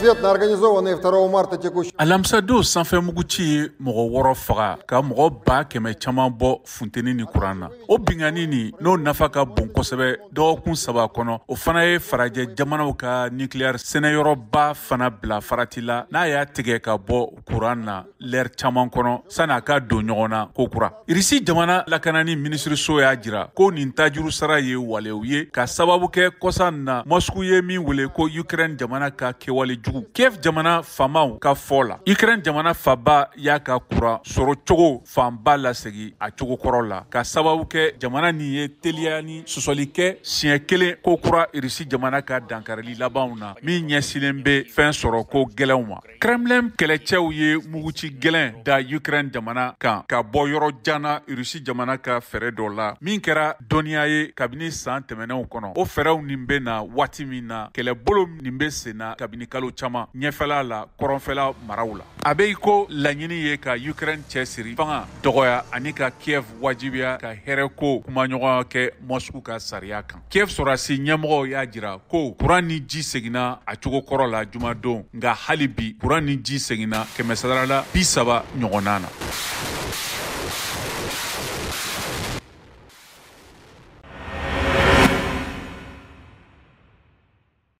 ответ на организованные 2 марта текущего. Alamsado sanfɛ mugu ci ye mɔgɔ 6 faga ka mɔgɔ 100,000 caman bɔ funteni ni kuran na. O bingani ni n'o nafa ka bon kosɛbɛ dɔgɔkun 3 kɔnɔ o fana ye farajɛ jamanaw ka nucléaire sɛnɛyɔrɔba fana bila farati la n'a y'a tigɛ ka bɔ kuran na l'ère caman kɔnɔ san'a ka don ɲɔgɔn na ko kura. Irisi jamana lakanani minisiriso y'a jira ko nin tajuru sara ye walew ye ka sababu kɛ kɔsan na Moscou ye min wele ko Ukraine jamana ka kɛwale jugu. Kiev jamana famaw ka fɔ la Ukraine jamana faba y'a ka kura sɔrɔ cogo fanba lasegi a cogo kɔrɔ la ka sababu kɛ jamana nin ye teliya ni sɔsɔli kɛ siɲɛ kelen ko kura Irisi jamana ka dankarili labanw na min ɲɛsilen bɛ fɛn sɔrɔ ko gɛlɛnw ma. Kremlin kɛlɛcɛw ye muguci gɛlɛn da Ukraine jamana kan ka bɔ yɔrɔ janna Irisi jamana ka fɛɛrɛ dɔ la min kɛra dɔnniya ye kabini san tɛmɛnenw kɔnɔ. O fɛɛrɛw nin bɛ na waati min na kɛlɛbolo nin bɛ sen na kabini kalo caman ɲɛfɛla la kɔrɔnfɛla maraw la. A bɛ ko laɲini ye ka Ukraine cɛsiri fanga dɔgɔya ani ka Kiev wajibiya ka hɛrɛko kumaɲɔgɔn kɛ Moscou ka sariya kan. Kiev sɔrɔdasi ɲɛmɔgɔw y'a jira ko kuran ni ji seginna a cogo kɔrɔ la jumadon nka hali bi kuran ni ji seginna 130 ɲɔgɔnna na.